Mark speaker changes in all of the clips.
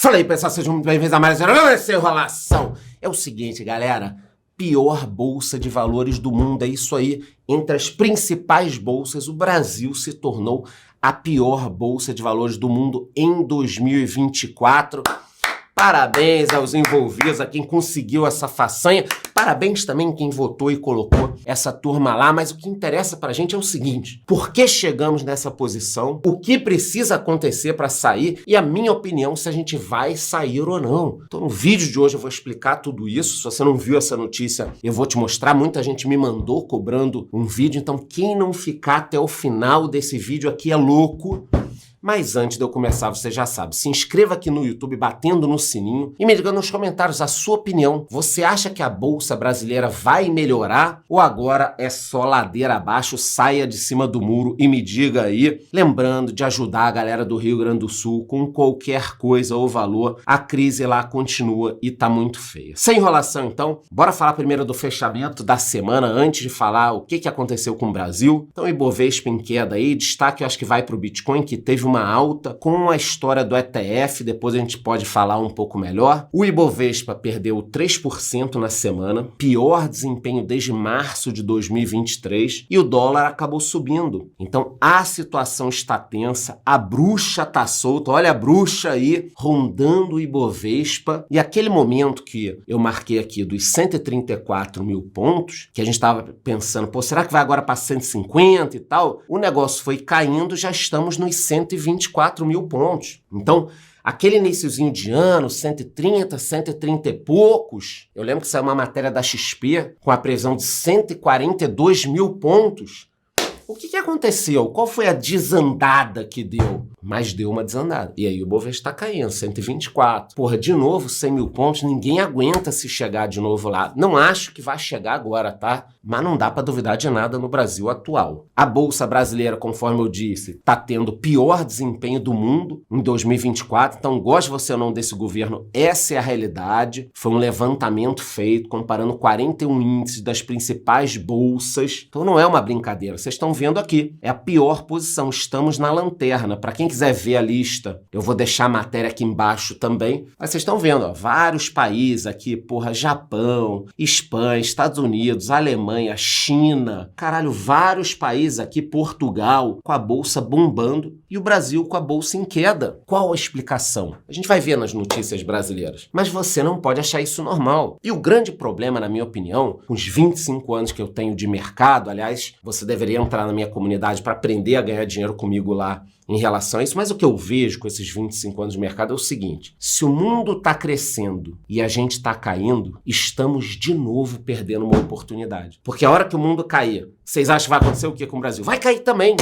Speaker 1: Fala aí, pessoal, sejam muito bem-vindos a mais essa enrolação. É o seguinte, galera, pior bolsa de valores do mundo, é isso aí. Entre as principais bolsas, o Brasil se tornou a pior bolsa de valores do mundo em 2024. Parabéns aos envolvidos, a quem conseguiu essa façanha. Parabéns também quem votou e colocou essa turma lá. Mas o que interessa pra gente é o seguinte: por que chegamos nessa posição? O que precisa acontecer para sair? E a minha opinião, se a gente vai sair ou não. Então no vídeo de hoje eu vou explicar tudo isso. Se você não viu essa notícia, eu vou te mostrar. Muita gente me mandou cobrando um vídeo. Então quem não ficar até o final desse vídeo aqui é louco. Mas antes de eu começar, você já sabe, se inscreva aqui no YouTube batendo no sininho e me diga nos comentários a sua opinião. Você acha que a Bolsa Brasileira vai melhorar ou agora é só ladeira abaixo? Saia de cima do muro e me diga aí. Lembrando de ajudar a galera do Rio Grande do Sul com qualquer coisa ou valor. A crise lá continua e tá muito feia. Sem enrolação então, bora falar primeiro do fechamento da semana antes de falar o que aconteceu com o Brasil. Então Ibovespa em queda aí, destaque eu acho que vai pro Bitcoin, que teve uma alta com a história do ETF, depois a gente pode falar um pouco melhor. O Ibovespa perdeu 3% na semana, pior desempenho desde março de 2023, e o dólar acabou subindo. Então a situação está tensa, a bruxa tá solta, olha a bruxa aí rondando o Ibovespa, e aquele momento que eu marquei aqui dos 134 mil pontos, que a gente estava pensando, pô, será que vai agora para 150 e tal? O negócio foi caindo, já estamos nos 124 mil pontos. Então, aquele iniciozinho de ano, 130 e poucos, eu lembro que saiu uma matéria da XP com a previsão de 142 mil pontos. O que aconteceu? Qual foi a desandada que deu? Mas deu uma desandada. E aí o Bovespa está caindo, 124. Porra, de novo, 100 mil pontos, ninguém aguenta se chegar de novo lá. Não acho que vai chegar agora, tá? Mas não dá para duvidar de nada no Brasil atual. A Bolsa Brasileira, conforme eu disse, tá tendo o pior desempenho do mundo em 2024. Então, goste você ou não desse governo, essa é a realidade. Foi um levantamento feito comparando 41 índices das principais bolsas. Então não é uma brincadeira. Vocês estão vendo aqui. É a pior posição. Estamos na lanterna. Para quem quiser ver a lista, eu vou deixar a matéria aqui embaixo também. Mas vocês estão vendo, ó, vários países aqui, porra, Japão, Espanha, Estados Unidos, Alemanha, China, caralho, vários países aqui, Portugal, com a bolsa bombando e o Brasil com a bolsa em queda. Qual a explicação? A gente vai ver nas notícias brasileiras. Mas você não pode achar isso normal. E o grande problema, na minha opinião, com os 25 anos que eu tenho de mercado, aliás, você deveria entrar na minha comunidade para aprender a ganhar dinheiro comigo lá em relação a isso, mas o que eu vejo com esses 25 anos de mercado é o seguinte: se o mundo está crescendo e a gente está caindo, estamos de novo perdendo uma oportunidade. Porque a hora que o mundo cair, vocês acham que vai acontecer o que com o Brasil? Vai cair também.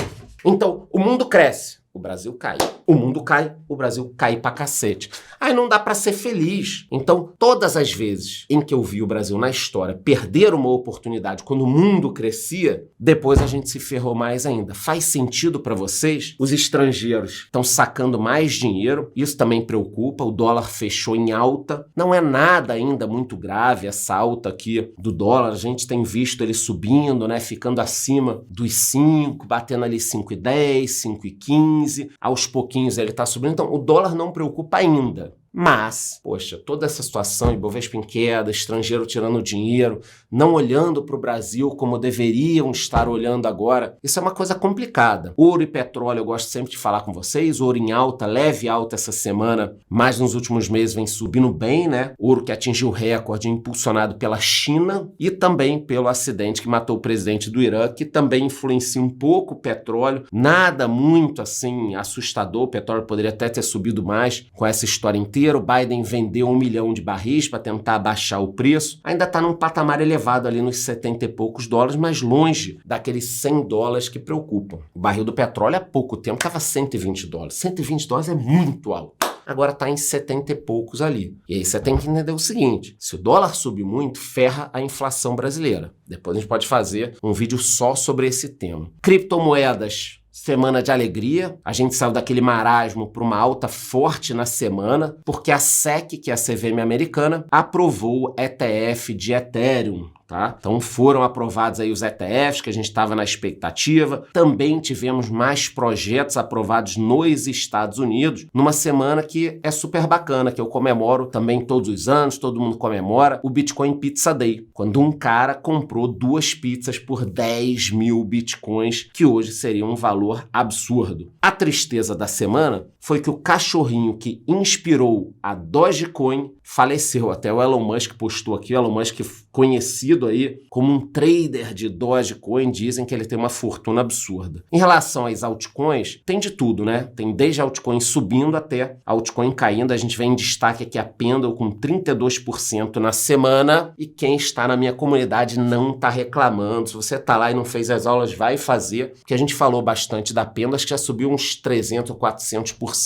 Speaker 1: Então, o mundo cresce, o Brasil cai. O mundo cai, o Brasil cai pra cacete. Aí não dá pra ser feliz. Então, todas as vezes em que eu vi o Brasil na história perder uma oportunidade quando o mundo crescia, depois a gente se ferrou mais ainda. Faz sentido pra vocês? Os estrangeiros estão sacando mais dinheiro, isso também preocupa, o dólar fechou em alta. Não é nada ainda muito grave essa alta aqui do dólar, a gente tem visto ele subindo, né, ficando acima dos 5, batendo ali 5,10, 5,15, aos pouquinhos ele está subindo, então o dólar não preocupa ainda. Mas, poxa, toda essa situação, Ibovespa em queda, estrangeiro tirando dinheiro, não olhando para o Brasil como deveriam estar olhando agora, isso é uma coisa complicada. Ouro e petróleo, eu gosto sempre de falar com vocês, ouro em alta, leve alta essa semana, mas nos últimos meses vem subindo bem, né? Ouro que atingiu recorde, impulsionado pela China e também pelo acidente que matou o presidente do Irã, que também influencia um pouco o petróleo, nada muito assim assustador, o petróleo poderia até ter subido mais com essa história inteira. O Biden vendeu 1 milhão de barris para tentar abaixar o preço. Ainda está num patamar elevado ali nos 70 e poucos dólares, mas longe daqueles 100 dólares que preocupam. O barril do petróleo há pouco tempo estava 120 dólares. 120 dólares é muito alto. Agora está em 70 e poucos ali. E aí você tem que entender o seguinte: se o dólar subir muito, ferra a inflação brasileira. Depois a gente pode fazer um vídeo só sobre esse tema. Criptomoedas. Semana de alegria, a gente saiu daquele marasmo para uma alta forte na semana, porque a SEC, que é a CVM americana, aprovou o ETF de Ethereum, tá? Então foram aprovados aí os ETFs que a gente estava na expectativa. Também tivemos mais projetos aprovados nos Estados Unidos numa semana que é super bacana, que eu comemoro também todos os anos, todo mundo comemora o Bitcoin Pizza Day, quando um cara comprou 2 pizzas por 10 mil bitcoins, que hoje seria um valor absurdo. A tristeza da semana foi que o cachorrinho que inspirou a Dogecoin faleceu. Até o Elon Musk postou aqui, o Elon Musk conhecido aí como um trader de Dogecoin, dizem que ele tem uma fortuna absurda. Em relação às altcoins, tem de tudo, né? Tem desde altcoin subindo até altcoin caindo. A gente vem em destaque aqui a Pendle com 32% na semana, e quem está na minha comunidade não está reclamando. Se você está lá e não fez as aulas, vai fazer, porque a gente falou bastante da Pendle, acho que já subiu uns 300 ou 400%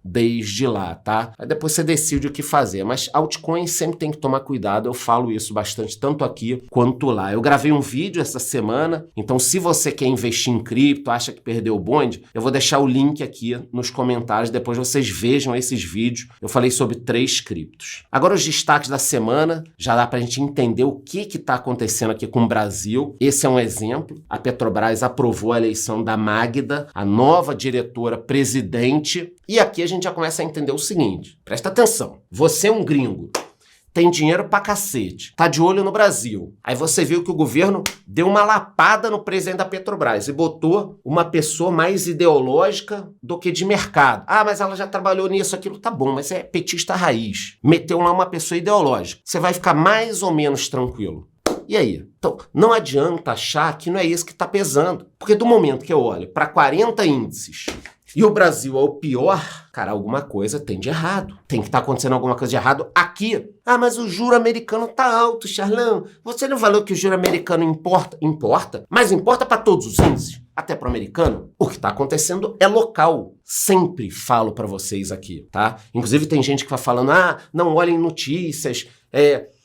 Speaker 1: desde lá, tá? Aí depois você decide o que fazer, mas altcoin sempre tem que tomar cuidado, eu falo isso bastante, tanto aqui quanto lá. Eu gravei um vídeo essa semana, então se você quer investir em cripto, acha que perdeu o bonde, eu vou deixar o link aqui nos comentários, depois vocês vejam esses vídeos. Eu falei sobre 3 criptos. Agora os destaques da semana, já dá pra gente entender o que tá acontecendo aqui com o Brasil. Esse é um exemplo. A Petrobras aprovou a eleição da Magda, a nova diretora-presidente, e aqui a gente já começa a entender o seguinte, presta atenção, você é um gringo, tem dinheiro pra cacete, tá de olho no Brasil. Aí você viu que o governo deu uma lapada no presidente da Petrobras e botou uma pessoa mais ideológica do que de mercado. Ah, mas ela já trabalhou nisso, aquilo, tá bom, mas é petista raiz. Meteu lá uma pessoa ideológica. Você vai ficar mais ou menos tranquilo. E aí? Então, não adianta achar que não é isso que tá pesando. Porque do momento que eu olho para 40 índices e o Brasil é o pior, cara, alguma coisa tem de errado. Tem que estar acontecendo alguma coisa de errado aqui. Ah, mas o juro americano tá alto, Charlão. Você não falou que o juro americano importa? Importa, mas importa para todos os índices. Até para o americano. O que está acontecendo é local. Sempre falo para vocês aqui, tá? Inclusive tem gente que vai falando, ah, não olhem notícias,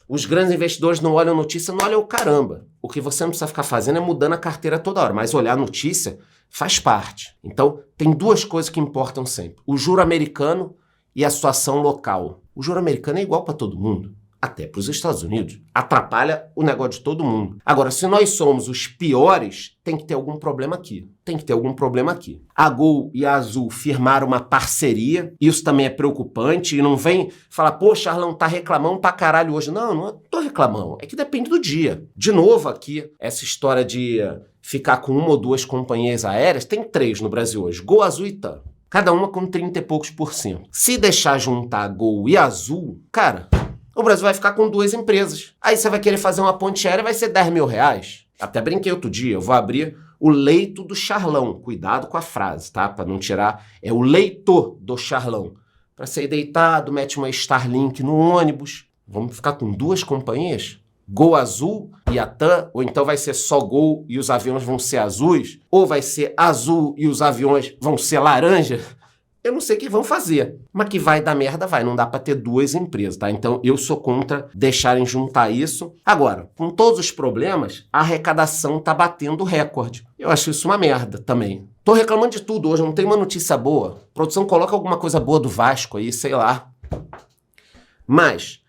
Speaker 1: os grandes investidores não olham notícia, não olham o caramba. O que você não precisa ficar fazendo é mudando a carteira toda hora, mas olhar notícia faz parte. Então, tem 2 coisas que importam sempre. O juro americano e a situação local. O juro americano é igual para todo mundo, até para os Estados Unidos. Atrapalha o negócio de todo mundo. Agora, se nós somos os piores, tem que ter algum problema aqui. Tem que ter algum problema aqui. A Gol e a Azul firmaram uma parceria. Isso também é preocupante. E não vem falar, pô, Charlão, tá reclamando pra caralho hoje. Não, não tô reclamando. É que depende do dia. De novo aqui, essa história de ficar com 1 ou 2 companhias aéreas. Tem 3 no Brasil hoje. Gol, Azul e TAM. Cada uma com 30 e poucos por cento. Se deixar juntar Gol e Azul, cara, o Brasil vai ficar com 2 empresas. Aí você vai querer fazer uma ponte aérea, vai ser 10 mil reais. Até brinquei outro dia, eu vou abrir o leito do Charlão. Cuidado com a frase, tá? Para não tirar. É o leito do Charlão. Para ser deitado, mete uma Starlink no ônibus. Vamos ficar com 2 companhias? Gol Azul e a TAM? Ou então vai ser só Gol e os aviões vão ser azuis? Ou vai ser azul e os aviões vão ser laranja? Eu não sei o que vão fazer, mas que vai dar merda, vai. Não dá pra ter 2 empresas, tá? Então, eu sou contra deixarem juntar isso. Agora, com todos os problemas, a arrecadação tá batendo recorde. Eu acho isso uma merda também. Tô reclamando de tudo hoje, não tem uma notícia boa. A produção coloca alguma coisa boa do Vasco aí, sei lá. Mas,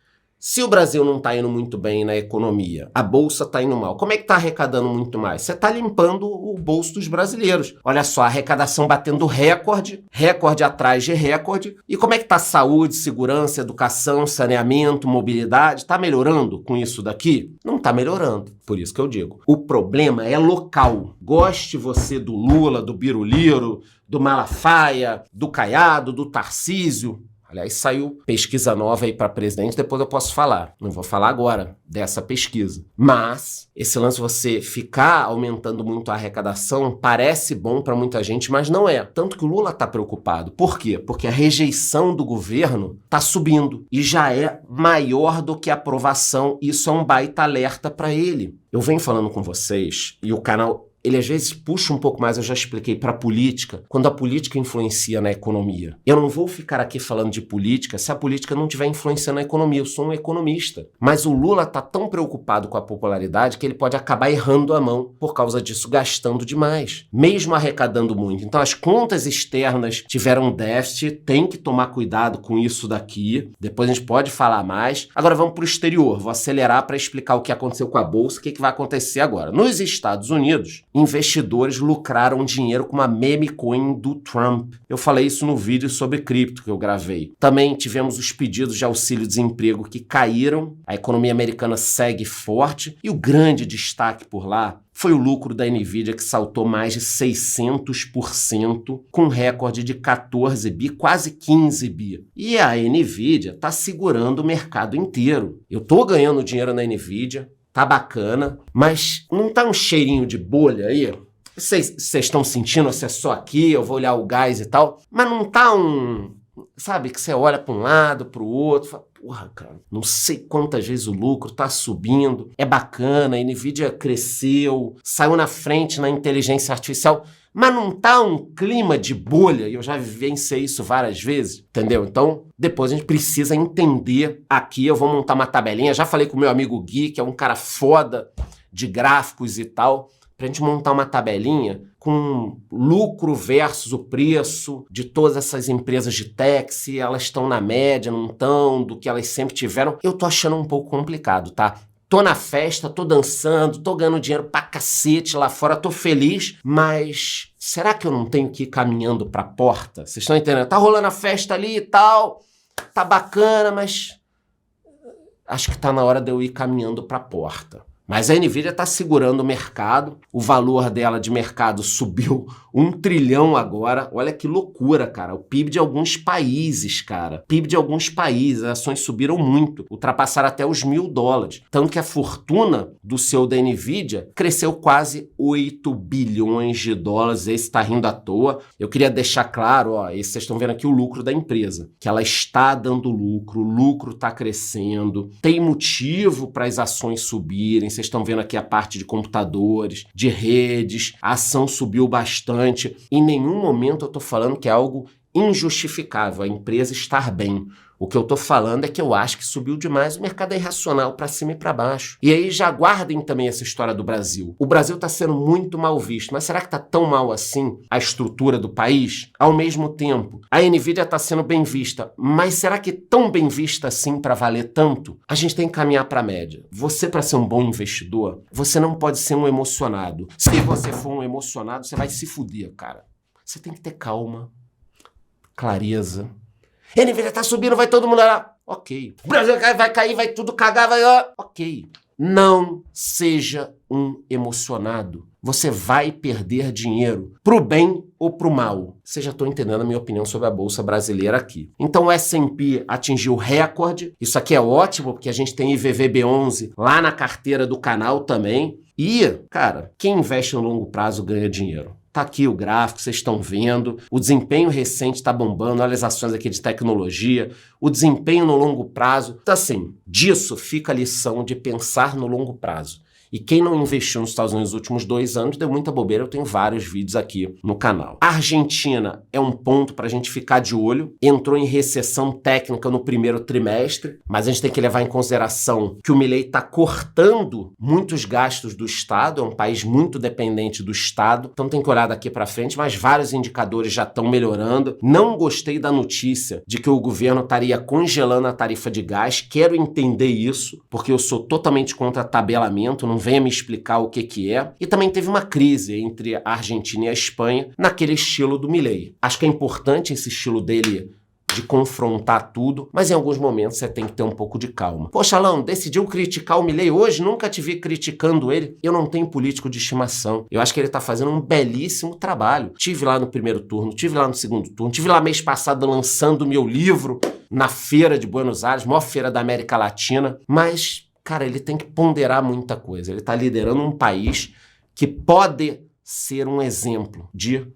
Speaker 1: se o Brasil não tá indo muito bem na economia, a bolsa tá indo mal, como é que tá arrecadando muito mais? Você tá limpando o bolso dos brasileiros. Olha só, a arrecadação batendo recorde, recorde atrás de recorde. E como é que tá saúde, segurança, educação, saneamento, mobilidade? Tá melhorando com isso daqui? Não tá melhorando. Por isso que eu digo, o problema é local. Goste você do Lula, do Biruliro, do Malafaia, do Caiado, do Tarcísio. Aliás, saiu pesquisa nova aí para presidente, depois eu posso falar. Não vou falar agora dessa pesquisa. Mas esse lance de você ficar aumentando muito a arrecadação parece bom para muita gente, mas não é. Tanto que o Lula está preocupado. Por quê? Porque a rejeição do governo está subindo e já é maior do que a aprovação. Isso é um baita alerta para ele. Eu venho falando com vocês e o canal ele às vezes puxa um pouco mais, eu já expliquei, para a política, quando a política influencia na economia. Eu não vou ficar aqui falando de política se a política não estiver influenciando a economia. Eu sou um economista. Mas o Lula está tão preocupado com a popularidade que ele pode acabar errando a mão por causa disso, gastando demais, mesmo arrecadando muito. Então as contas externas tiveram déficit, tem que tomar cuidado com isso daqui. Depois a gente pode falar mais. Agora vamos para o exterior. Vou acelerar para explicar o que aconteceu com a Bolsa, o que vai acontecer agora. Nos Estados Unidos, investidores lucraram dinheiro com uma meme coin do Trump. Eu falei isso no vídeo sobre cripto que eu gravei. Também tivemos os pedidos de auxílio-desemprego que caíram, a economia americana segue forte e o grande destaque por lá foi o lucro da Nvidia, que saltou mais de 600%, com um recorde de 14 bi, quase 15 bi. E a Nvidia está segurando o mercado inteiro. Eu estou ganhando dinheiro na Nvidia, tá bacana, mas não tá um cheirinho de bolha aí? Vocês estão sentindo, se é só aqui, eu vou olhar o gás e tal, mas não tá um... Sabe, que você olha para um lado, para o outro, fala, porra, cara, não sei quantas vezes o lucro tá subindo, é bacana, a Nvidia cresceu, saiu na frente na inteligência artificial, mas não tá um clima de bolha, e eu já vivenciei isso várias vezes, entendeu? Então, depois a gente precisa entender aqui, eu vou montar uma tabelinha, já falei com o meu amigo Gui, que é um cara foda de gráficos e tal, pra gente montar uma tabelinha com lucro versus o preço de todas essas empresas de tech, se elas estão na média, não estão, do que elas sempre tiveram. Eu tô achando um pouco complicado, tá? Tô na festa, tô dançando, tô ganhando dinheiro pra cacete lá fora, tô feliz, mas será que eu não tenho que ir caminhando pra porta? Vocês estão entendendo? Tá rolando a festa ali e tal, tá bacana, mas acho que tá na hora de eu ir caminhando pra porta. Mas a Nvidia está segurando o mercado, o valor dela de mercado subiu 1 trilhão agora. Olha que loucura, cara. O PIB de alguns países, cara. PIB de alguns países, as ações subiram muito, ultrapassaram até os $1.000. Tanto que a fortuna do CEO da Nvidia cresceu quase 8 bilhões de dólares. Esse está rindo à toa. Eu queria deixar claro, ó, vocês estão vendo aqui o lucro da empresa, que ela está dando lucro, o lucro está crescendo, tem motivo para as ações subirem. Vocês estão vendo aqui a parte de computadores, de redes, a ação subiu bastante. Em nenhum momento eu estou falando que é algo injustificável, a empresa estar bem. O que eu estou falando é que eu acho que subiu demais, o mercado é irracional para cima e para baixo. E aí já guardem também essa história do Brasil. O Brasil está sendo muito mal visto, mas será que está tão mal assim a estrutura do país? Ao mesmo tempo, a Nvidia está sendo bem vista, mas será que tão bem vista assim para valer tanto? A gente tem que caminhar para a média. Você, para ser um bom investidor, você não pode ser um emocionado. Se você for um emocionado, você vai se fuder, cara. Você tem que ter calma, clareza. A Nvidia tá subindo, vai todo mundo lá. Ok. O Brasil vai cair, vai tudo cagar, vai... Ok. Não seja um emocionado. Você vai perder dinheiro pro bem ou pro mal. Vocês já estão entendendo a minha opinião sobre a Bolsa Brasileira aqui. Então o S&P atingiu recorde. Isso aqui é ótimo, porque a gente tem IVVB11 lá na carteira do canal também. E, cara, quem investe no longo prazo ganha dinheiro. Tá aqui o gráfico, vocês estão vendo. O desempenho recente está bombando. Olha as ações aqui de tecnologia. O desempenho no longo prazo. Então, assim, disso fica a lição de pensar no longo prazo. E quem não investiu nos Estados Unidos nos últimos 2 anos deu muita bobeira. Eu tenho vários vídeos aqui no canal. A Argentina é um ponto para a gente ficar de olho. Entrou em recessão técnica no primeiro trimestre, mas a gente tem que levar em consideração que o Milei está cortando muitos gastos do Estado. É um país muito dependente do Estado. Então tem que olhar daqui para frente, mas vários indicadores já estão melhorando. Não gostei da notícia de que o governo estaria congelando a tarifa de gás. Quero entender isso, porque eu sou totalmente contra tabelamento. Não venha me explicar o que é. E também teve uma crise entre a Argentina e a Espanha naquele estilo do Milei. Acho que é importante esse estilo dele de confrontar tudo, mas em alguns momentos você tem que ter um pouco de calma. Poxa, Alão, decidiu criticar o Milei hoje? Nunca te vi criticando ele. Eu não tenho político de estimação. Eu acho que ele tá fazendo um belíssimo trabalho. Tive lá no primeiro turno, tive lá no segundo turno, tive lá mês passado lançando meu livro na feira de Buenos Aires, maior feira da América Latina, mas... Cara, ele tem que ponderar muita coisa. Ele está liderando um país que pode ser um exemplo de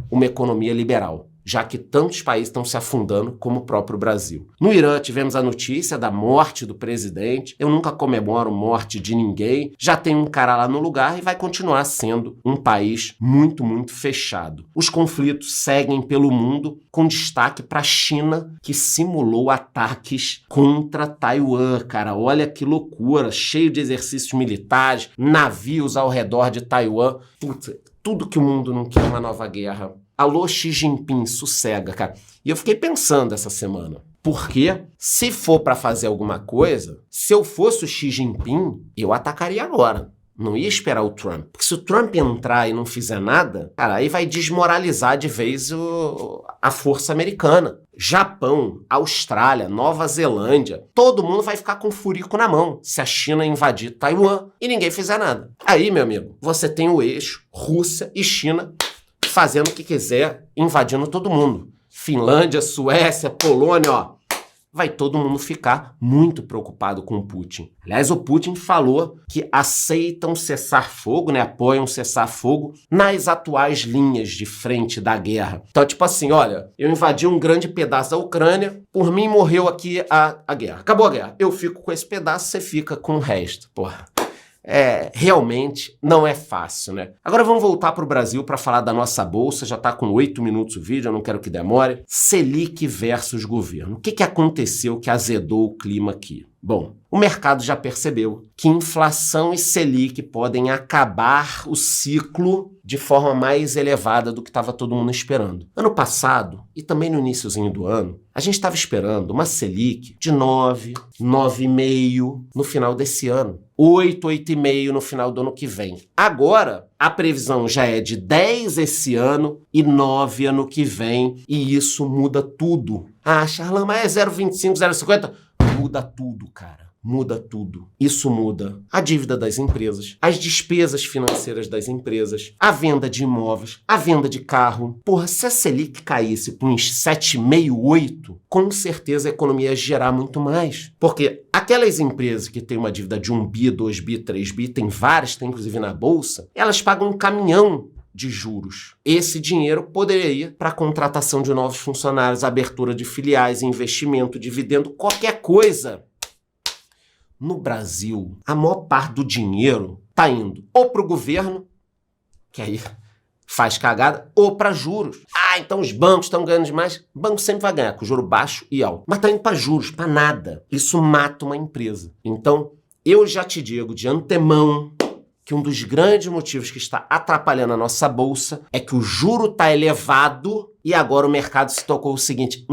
Speaker 1: uma economia liberal. já que tantos países estão se afundando como o próprio Brasil. No Irã, tivemos a notícia da morte do presidente. Eu nunca comemoro morte de ninguém. Já tem um cara lá no lugar e vai continuar sendo um país muito, muito fechado. Os conflitos seguem pelo mundo, com destaque para a China, que simulou ataques contra Taiwan, cara. Olha que loucura, cheio de exercícios militares, navios ao redor de Taiwan. Putz, tudo que o mundo não quer uma nova guerra. Alô, Xi Jinping, sossega, cara. E eu fiquei pensando essa semana. Porque se for para fazer alguma coisa, se eu fosse o Xi Jinping, eu atacaria agora. Não ia esperar o Trump. Porque se o Trump entrar e não fizer nada, cara, aí vai desmoralizar de vez a força americana. Japão, Austrália, Nova Zelândia, todo mundo vai ficar com furico na mão se a China invadir Taiwan e ninguém fizer nada. Aí, meu amigo, você tem o eixo Rússia e China fazendo o que quiser, invadindo todo mundo. Finlândia, Suécia, Polônia, ó. Vai todo mundo ficar muito preocupado com o Putin. Aliás, o Putin falou que aceitam cessar-fogo, né? Apoiam cessar-fogo nas atuais linhas de frente da guerra. Então, tipo assim, olha, eu invadi um grande pedaço da Ucrânia, por mim morreu aqui a guerra. Acabou a guerra. Eu fico com esse pedaço, você fica com o resto. Porra. Realmente não é fácil, né? Agora vamos voltar para o Brasil para falar da nossa bolsa. Já está com 8 minutos o vídeo, eu não quero que demore. Selic versus governo. O que aconteceu que azedou o clima aqui? Bom, o mercado já percebeu que inflação e Selic podem acabar o ciclo de forma mais elevada do que estava todo mundo esperando. Ano passado, e também no iniciozinho do ano, a gente estava esperando uma Selic de 9, 9,5 no final desse ano. 8, 8,5 no final do ano que vem. Agora, a previsão já é de 10 esse ano e 9 ano que vem, e isso muda tudo. Ah, Charlan, mas é 0,25, 0,50? Muda tudo, cara. Muda tudo. Isso muda a dívida das empresas, as despesas financeiras das empresas, a venda de imóveis, a venda de carro. Porra, se a Selic caísse para uns 7,5, 8, com certeza a economia ia gerar muito mais. Porque aquelas empresas que têm uma dívida de 1 bi, 2 bi, 3 bi, tem várias, tem inclusive na bolsa, elas pagam um caminhão de juros. Esse dinheiro poderia ir para a contratação de novos funcionários, abertura de filiais, investimento, dividendo, qualquer coisa. No Brasil, a maior parte do dinheiro está indo ou para o governo, que aí faz cagada, ou para juros. Ah, então os bancos estão ganhando demais. O banco sempre vai ganhar, com juro baixo e alto. Mas está indo para juros, para nada. Isso mata uma empresa. Então, eu já te digo de antemão que um dos grandes motivos que está atrapalhando a nossa bolsa é que o juro está elevado e agora o mercado se tocou o seguinte,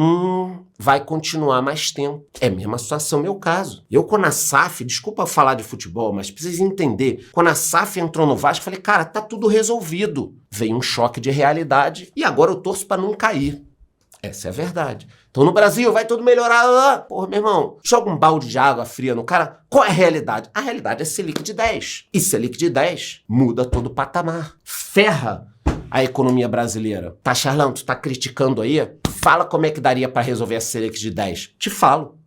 Speaker 1: vai continuar mais tempo. É a mesma situação, meu caso. Eu, quando a SAF, desculpa falar de futebol, mas precisa entender, quando a SAF entrou no Vasco, falei, cara, tá tudo resolvido. Veio um choque de realidade e agora eu torço para não cair. Essa é a verdade. Então no Brasil vai tudo melhorar. Porra, meu irmão, joga um balde de água fria no cara. Qual é a realidade? A realidade é Selic de 10. E Selic de 10 muda todo o patamar. Ferra a economia brasileira. Tá, Charlão, tu tá criticando aí? Fala como é que daria para resolver a Selic de 10. Te falo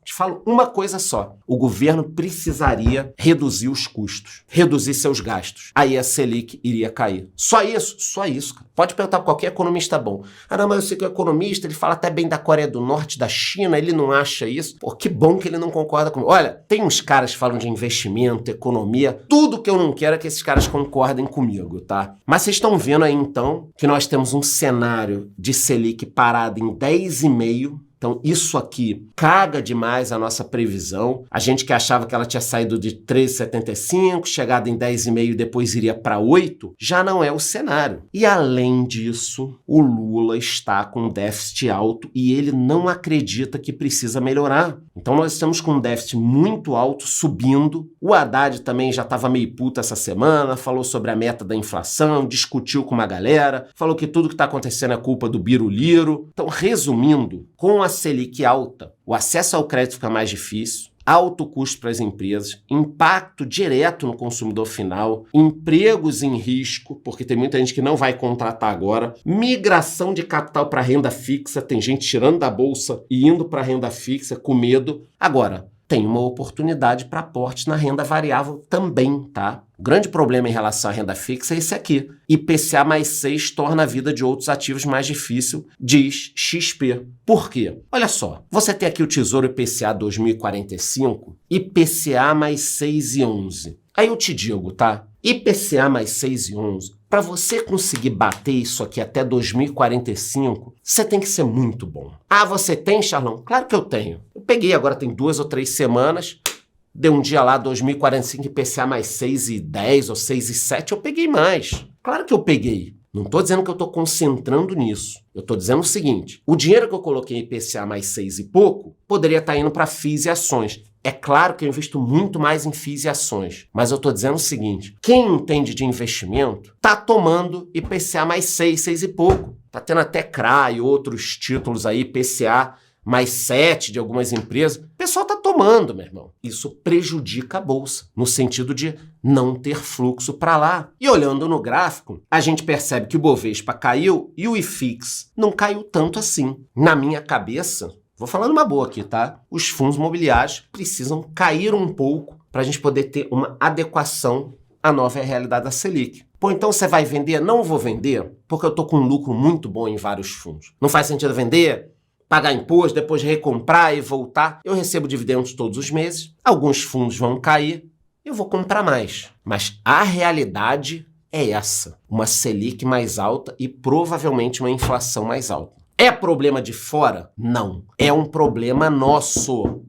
Speaker 1: uma coisa só. O governo precisaria reduzir os custos, reduzir seus gastos. Aí a Selic iria cair. Só isso, cara. Pode perguntar para qualquer economista bom. Ah, não, mas eu sei que o economista, ele fala até bem da Coreia do Norte, da China, ele não acha isso. Pô, que bom que ele não concorda comigo. Olha, tem uns caras que falam de investimento, economia, tudo que eu não quero é que esses caras concordem comigo, tá? Mas vocês estão vendo aí, então, que nós temos um cenário de Selic parado em 10,5%. Então, isso aqui caga demais a nossa previsão. A gente que achava que ela tinha saído de 13,75, chegado em 10,5 e depois iria para 8, já não é o cenário. E além disso, o Lula está com um déficit alto e ele não acredita que precisa melhorar. Então, nós estamos com um déficit muito alto, subindo. O Haddad também já estava meio puto essa semana, falou sobre a meta da inflação, discutiu com uma galera, falou que tudo que está acontecendo é culpa do Biruliro. Então, resumindo, com a Selic alta, o acesso ao crédito fica mais difícil, alto custo para as empresas, impacto direto no consumidor final, empregos em risco, porque tem muita gente que não vai contratar agora, migração de capital para renda fixa, tem gente tirando da bolsa e indo para renda fixa com medo. Agora, tem uma oportunidade para aporte na renda variável também, tá? O grande problema em relação à renda fixa é esse aqui. IPCA mais 6 torna a vida de outros ativos mais difícil, diz XP. Por quê? Olha só, você tem aqui o Tesouro IPCA 2045, IPCA mais 6,11. Aí eu te digo, tá? IPCA mais 6,11, para você conseguir bater isso aqui até 2045, você tem que ser muito bom. Ah, você tem, Charlão? Claro que eu tenho. Eu peguei agora tem 2 ou 3 semanas, deu um dia lá, 2045, IPCA mais 6,10 ou 6,7, eu peguei mais. Claro que eu peguei. Não estou dizendo que eu estou concentrando nisso. Eu estou dizendo o seguinte, o dinheiro que eu coloquei em IPCA mais 6 e pouco, poderia estar indo para FIIs e ações. É claro que eu invisto muito mais em FIIs e ações, mas eu estou dizendo o seguinte, quem entende de investimento está tomando IPCA mais 6, 6 e pouco. Está tendo até CRA e outros títulos aí, IPCA mais 7 de algumas empresas. O pessoal está tomando, meu irmão. Isso prejudica a bolsa, no sentido de não ter fluxo para lá. E olhando no gráfico, a gente percebe que o Bovespa caiu e o IFIX não caiu tanto assim. Na minha cabeça, vou falando uma boa aqui, tá? Os fundos imobiliários precisam cair um pouco para a gente poder ter uma adequação à nova realidade da Selic. Pô, então você vai vender? Não vou vender, porque eu estou com um lucro muito bom em vários fundos. Não faz sentido vender, pagar imposto, depois recomprar e voltar. Eu recebo dividendos todos os meses, alguns fundos vão cair, eu vou comprar mais. Mas a realidade é essa, uma Selic mais alta e provavelmente uma inflação mais alta. É problema de fora? Não. É um problema nosso.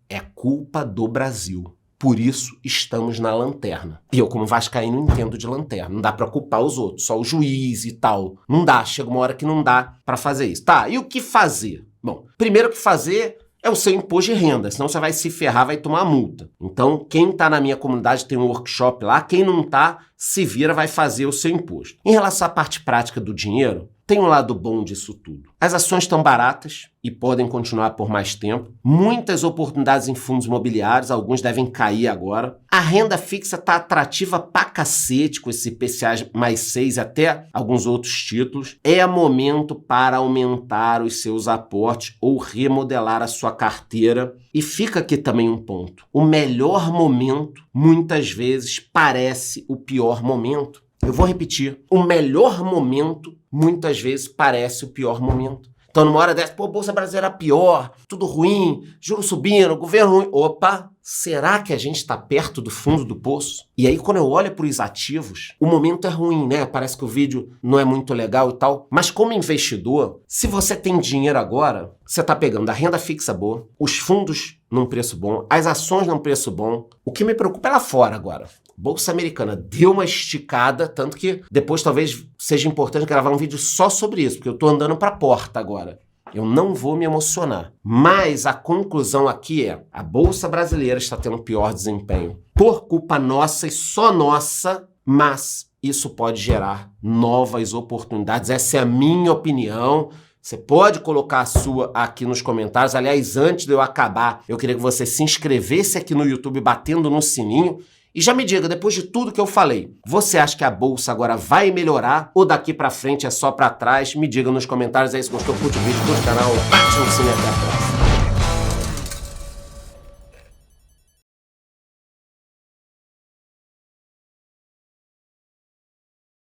Speaker 1: É culpa do Brasil. Por isso estamos na lanterna. E eu, como vascaíno, entendo de lanterna. Não dá para culpar os outros, só o juiz e tal. Não dá, chega uma hora que não dá para fazer isso. Tá, e o que fazer? Bom, primeiro o que fazer é o seu imposto de renda, senão você vai se ferrar, vai tomar multa. Então, quem tá na minha comunidade tem um workshop lá, quem não tá, se vira, vai fazer o seu imposto. Em relação à parte prática do dinheiro, tem um lado bom disso tudo. As ações estão baratas e podem continuar por mais tempo. Muitas oportunidades em fundos imobiliários, alguns devem cair agora. A renda fixa está atrativa pra cacete com esse IPCA mais 6 até alguns outros títulos. É momento para aumentar os seus aportes ou remodelar a sua carteira. E fica aqui também um ponto. O melhor momento, muitas vezes, parece o pior momento. Eu vou repetir. O melhor momento, muitas vezes, parece o pior momento. Então, numa hora dessa, pô, Bolsa Brasileira pior, tudo ruim, juros subindo, governo ruim. Opa, será que a gente está perto do fundo do poço? E aí, quando eu olho para os ativos, o momento é ruim, né? Parece que o vídeo não é muito legal e tal. Mas como investidor, se você tem dinheiro agora, você está pegando a renda fixa boa, os fundos num preço bom, as ações num preço bom. O que me preocupa é lá fora agora. Bolsa Americana deu uma esticada, tanto que depois talvez seja importante gravar um vídeo só sobre isso, porque eu tô andando para a porta agora. Eu não vou me emocionar. Mas a conclusão aqui é, a Bolsa Brasileira está tendo pior desempenho por culpa nossa e só nossa, mas isso pode gerar novas oportunidades. Essa é a minha opinião. Você pode colocar a sua aqui nos comentários. Aliás, antes de eu acabar, eu queria que você se inscrevesse aqui no YouTube batendo no sininho. E já me diga, depois de tudo que eu falei, você acha que a bolsa agora vai melhorar ou daqui pra frente é só pra trás? Me diga nos comentários. É isso, gostou? Curte o vídeo, curte o canal, bate no sininho, até a próxima.